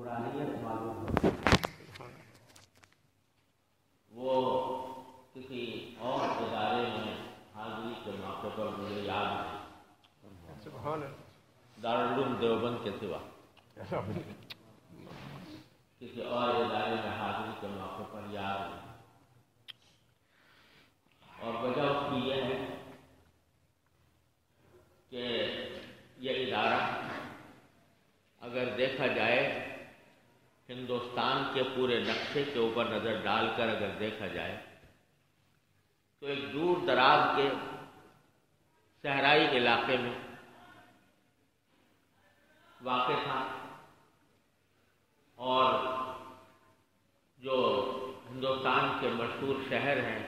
نورانیت معلوم ہوتی ہے. وہ کسی اور ادارے میں حاضری کے موقع پر مجھے یاد ہے دارالعلوم دیوبند کے سوا کسی اور ادارے میں حاضری کے موقع پر یاد ہے. اور وجہ اس کی یہ ہے کہ یہ ادارہ اگر دیکھا جائے ہندوستان کے پورے نقشے کے اوپر نظر ڈال کر اگر دیکھا جائے تو ایک دور دراز کے صحرائی علاقے میں واقع تھا، اور جو ہندوستان کے مشہور شہر ہیں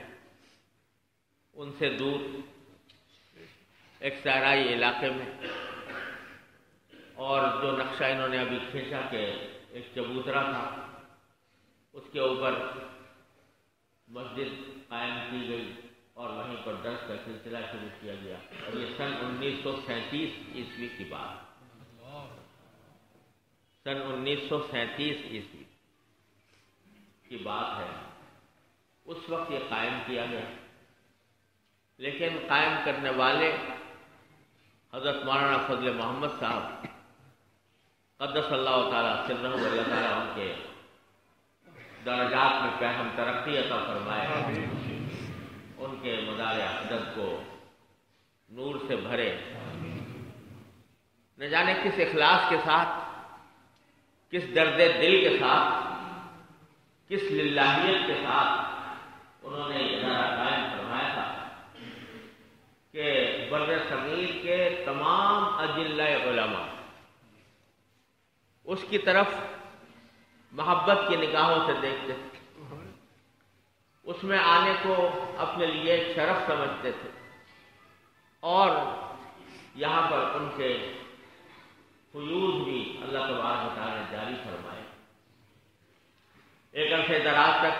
ان سے دور ایک صحرائی علاقے میں. اور جو نقشہ انہوں نے ابھی کھینچا کہ ایک چبوترا تھا، اس کے اوپر مسجد قائم کی گئی اور وہیں پر درس کا سلسلہ شروع کیا گیا. اور یہ سن 1937 عیسوی کی بات، سن 1937 عیسوی کی بات ہے. اس وقت یہ قائم کیا گیا، لیکن قائم کرنے والے حضرت مولانا فضل محمد صاحب قدس اللہ تعالیٰ سرہ، اللہ تعالیٰ ان کے درجات میں پہم ترقی عطا فرمائے، ان کے مدار عقدت کو نور سے بھرے. نہ جانے کس اخلاص کے ساتھ، کس درد دل کے ساتھ، کس للہیت کے ساتھ انہوں نے یہ ادارہ قائم فرمایا تھا کہ بر صغیر کے تمام اجلہ علماء اس کی طرف محبت کی نگاہوں سے دیکھتے تھے، اس میں آنے کو اپنے لیے شرف سمجھتے تھے، اور یہاں پر ان کے فیوض بھی اللہ تبارک و تعالیٰ نے جاری فرمائے. ایک عرصے دراز تک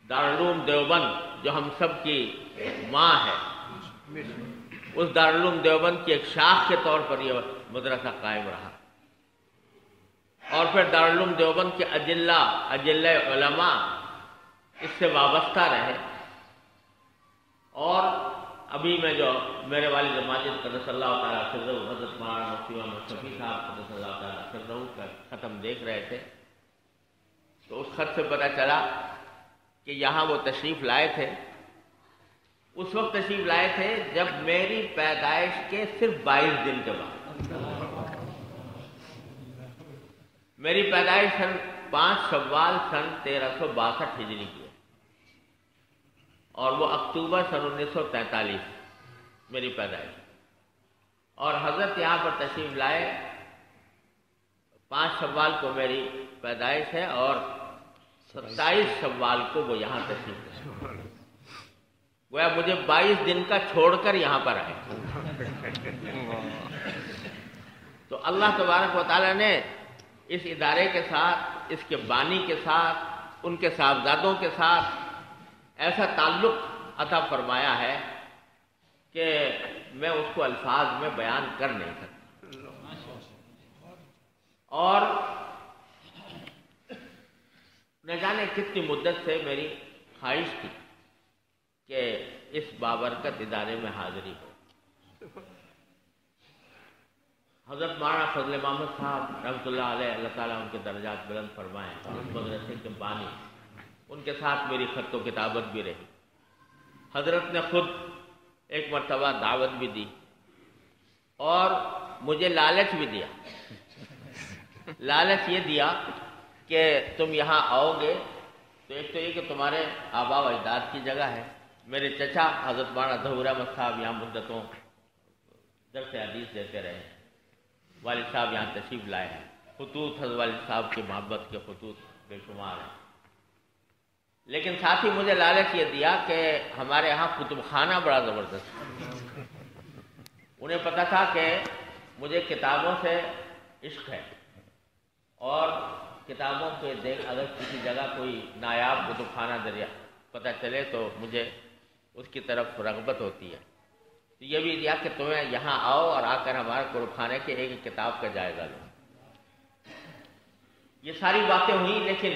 دارالعلوم دیوبند جو ہم سب کی ماں ہے، اس دارالعلوم دیوبند کی ایک شاخ کے طور پر یہ مدرسہ قائم رہا. اور پھر دارالعلوم دیوبند کے اجلہ علماء اس سے وابستہ رہے. اور ابھی میں جو میرے والد ماجد قدس اللہ تعالیٰ سرہ حضرت مولانا مفتی محمد شفیع صاحب قدس اللہ تعالیٰ سرہ کا ختم دیکھ رہے تھے، تو اس خط سے پتہ چلا کہ یہاں وہ تشریف لائے تھے. اس وقت تشریف لائے تھے جب میری پیدائش کے صرف 22 دن کے بعد. میری پیدائش سن 5 شوال سن 1362 ہجری کی ہے، اور وہ اکتوبر سن 1943 میری پیدائش. اور حضرت یہاں پر تشریف لائے 5 شوال کو میری پیدائش ہے، اور 27 شوال کو وہ یہاں تشریف لائے. گویا مجھے 22 دن کا چھوڑ کر یہاں پر آئے. تو اللہ تبارک و تعالیٰ نے اس ادارے کے ساتھ، اس کے بانی کے ساتھ، ان کے صاحبزادوں کے ساتھ ایسا تعلق عطا فرمایا ہے کہ میں اس کو الفاظ میں بیان کر نہیں سکتا. اور نہ جانے کتنی مدت سے میری خواہش تھی کہ اس بابرکت ادارے میں حاضری ہو. حضرت مولانا فضل محمد صاحب رحمۃ اللہ علیہ، اللہ تعالیٰ ان کے درجات بلند فرمائیں، اس مدرسے کے بانی، ان کے ساتھ میری خط و کتابت بھی رہی. حضرت نے خود ایک مرتبہ دعوت بھی دی اور مجھے لالچ بھی دیا. لالچ یہ دیا کہ تم یہاں آؤ گے تو ایک تو یہ کہ تمہارے آبا و اجداد کی جگہ ہے. میرے چچا حضرت مولانا ظہور احمد صاحب یہاں مدتوں درس حدیث دیتے رہے، والد صاحب یہاں تشریف لائے ہیں، خطوط حضرت والد صاحب کی محبت کے خطوط بے شمار ہیں. لیکن ساتھ ہی مجھے لالچ یہ دیا کہ ہمارے ہاں کتب خانہ بڑا زبردست ہے. انہیں پتہ تھا کہ مجھے کتابوں سے عشق ہے، اور کتابوں کے اگر کسی جگہ کوئی نایاب کتب خانہ دریا پتہ چلے تو مجھے اس کی طرف رغبت ہوتی ہے. تو یہ بھی دیا کہ تمہیں یہاں آؤ اور آ کر ہمارے کتب خانے کے ایک کتاب کا جائزہ لو. یہ ساری باتیں ہوئی، لیکن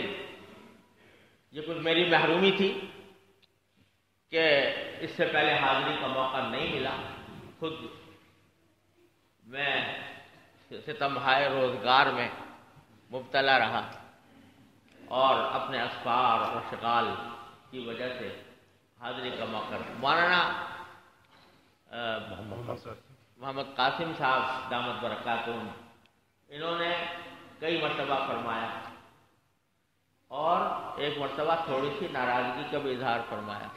یہ کچھ میری محرومی تھی کہ اس سے پہلے حاضری کا موقع نہیں ملا. خود میں ستم ہائے روزگار میں مبتلا رہا اور اپنے اسفار اور اشغال کی وجہ سے حاضری کا موقع. مولانا محمد قاسم صاحب دامت برکاتہم، انہوں نے کئی مرتبہ فرمایا اور ایک مرتبہ تھوڑی سی ناراضگی کا بھی اظہار فرمایا.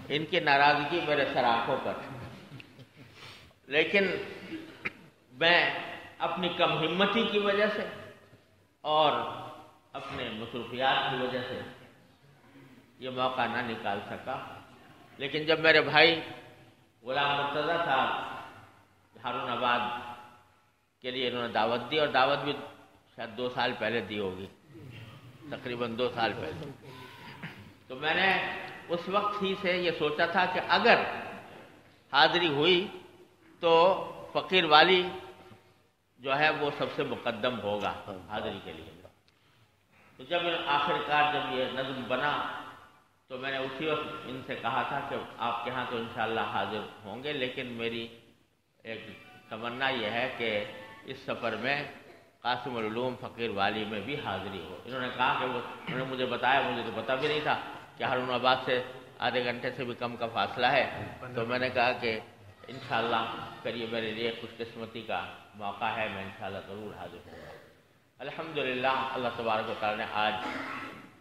ان کی ناراضگی میرے سراخوں پر، لیکن میں اپنی کم ہمتی کی وجہ سے اور اپنے مصروفیات کی وجہ سے یہ موقع نہ نکال سکا. لیکن جب میرے بھائی غلام مرتضیٰ صاحب ہارون آباد کے لیے انہوں نے دعوت دی، اور دعوت بھی شاید 2 سال پہلے دی ہوگی، تقریباً 2 سال پہلے، تو میں نے اس وقت ہی سے یہ سوچا تھا کہ اگر حاضری ہوئی تو فقیر والی جو ہے وہ سب سے مقدم ہوگا حاضری کے لیے. تو جب آخر کار جب یہ نظم بنا تو میں نے اسی وقت ان سے کہا تھا کہ آپ کے ہاں تو انشاءاللہ حاضر ہوں گے، لیکن میری ایک تمنا یہ ہے کہ اس سفر میں قاسم العلوم فقیر والی میں بھی حاضری ہو. انہوں نے کہا کہ انہوں نے مجھے بتایا، مجھے تو پتہ بھی نہیں تھا کہ ہارون آباد سے آدھے گھنٹے سے بھی کم کا فاصلہ ہے. تو میں نے کہا کہ انشاءاللہ پھر یہ میرے لیے خوش قسمتی کا موقع ہے، میں انشاءاللہ ضرور حاضر ہوں گا. الحمدللہ اللہ تبارک و تعالی نے آج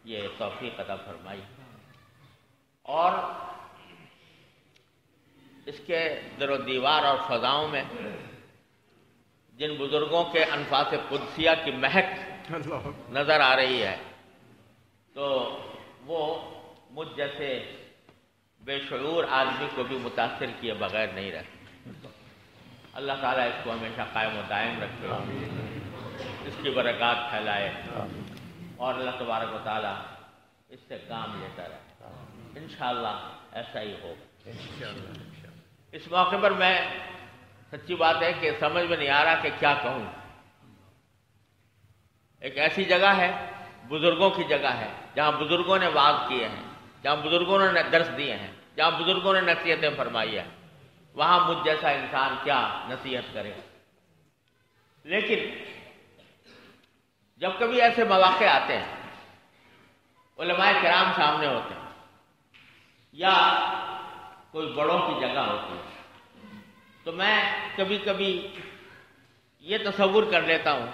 یہ توفیق عطا فرمائی، اور اس کے در و دیوار اور فضاؤں میں جن بزرگوں کے انفاس قدسیہ کی مہک نظر آ رہی ہے تو وہ مجھ جیسے بے شعور آدمی کو بھی متاثر کیے بغیر نہیں رہتے. اللہ تعالیٰ اس کو ہمیشہ قائم و دائم رکھے، اس کی برکات پھیلائے، اور اللہ تبارک و تعالیٰ اس سے کام لیتا رہے. انشاءاللہ ایسا ہی ہوگا. اس موقع پر میں سچی بات ہے کہ سمجھ میں نہیں آ رہا کہ کیا کہوں. ایک ایسی جگہ ہے، بزرگوں کی جگہ ہے، جہاں بزرگوں نے وعظ کیے ہیں، جہاں بزرگوں نے درس دیے ہیں، جہاں بزرگوں نے نصیحتیں فرمائی ہیں، وہاں مجھ جیسا انسان کیا نصیحت کرے. لیکن جب کبھی ایسے مواقع آتے ہیں، علماء کرام سامنے ہوتے ہیں یا کوئی بڑوں کی جگہ ہوتی ہے، تو میں کبھی کبھی یہ تصور کر لیتا ہوں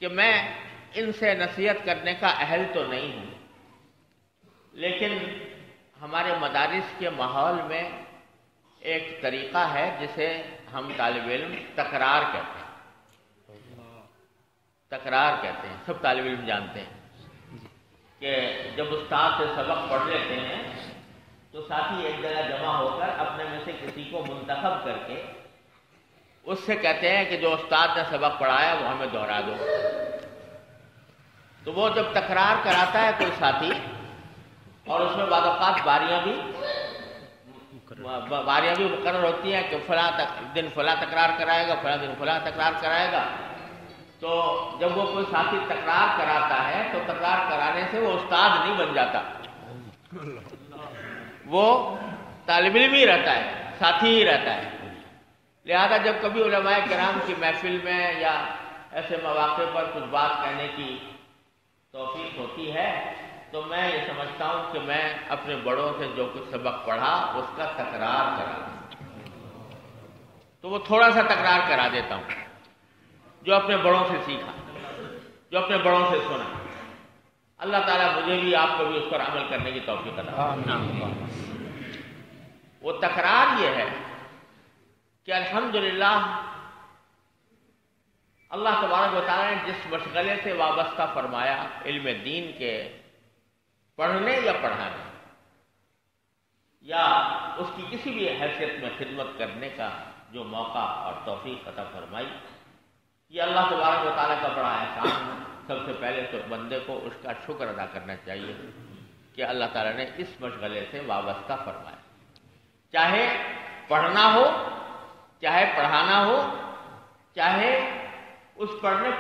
کہ میں ان سے نصیحت کرنے کا اہل تو نہیں ہوں، لیکن ہمارے مدارس کے ماحول میں ایک طریقہ ہے جسے ہم طالب علم تکرار کہتے ہیں. تکرار کہتے ہیں، سب طالب علم جانتے ہیں کہ جب استاد سے سبق پڑھ لیتے ہیں تو ساتھی ایک جگہ جمع ہو کر اپنے میں سے کسی کو منتخب کر کے اس سے کہتے ہیں کہ جو استاد نے سبق پڑھایا وہ ہمیں دہرا دو. تو وہ جب تکرار کراتا ہے کوئی ساتھی، اور اس میں بعض اوقات باریاں بھی مقرر ہوتی ہیں کہ فلاں دن فلاں تکرار کرائے گا، فلاں دن فلاں تکرار کرائے گا. تو جب وہ کوئی ساتھی تکرار کراتا ہے تو تکرار کرانے سے وہ استاد نہیں بن جاتا، وہ طالب علم ہی رہتا ہے، ساتھی ہی رہتا ہے. لہذا جب کبھی علماء کرام کی محفل میں یا ایسے مواقع پر کچھ بات کہنے کی توفیق ہوتی ہے تو میں یہ سمجھتا ہوں کہ میں اپنے بڑوں سے جو کچھ سبق پڑھا اس کا تکرار کرا دوں. تو وہ تھوڑا سا تکرار کرا دیتا ہوں جو اپنے بڑوں سے سیکھا، جو اپنے بڑوں سے سنا. اللہ تعالیٰ مجھے بھی آپ کو بھی اس پر عمل کرنے کی توفیق عطا فرمائے. وہ تکرار یہ ہے کہ الحمدللہ اللہ تبارک و تعالیٰ نے جس مشغلے سے وابستہ فرمایا، علم دین کے پڑھنے یا پڑھانے یا اس کی کسی بھی حیثیت میں خدمت کرنے کا جو موقع اور توفیق عطا فرمائی، یہ اللہ تبارک و تعالیٰ کا بڑا احسان ہے. سب سے پہلے تو بندے کو اس کا شکر ادا کرنا چاہیے کہ اللہ تعالیٰ نے اس مشغلے سے وابستہ فرمایا. چاہے پڑھنا ہو، چاہے پڑھانا ہو، چاہے اس پڑھنے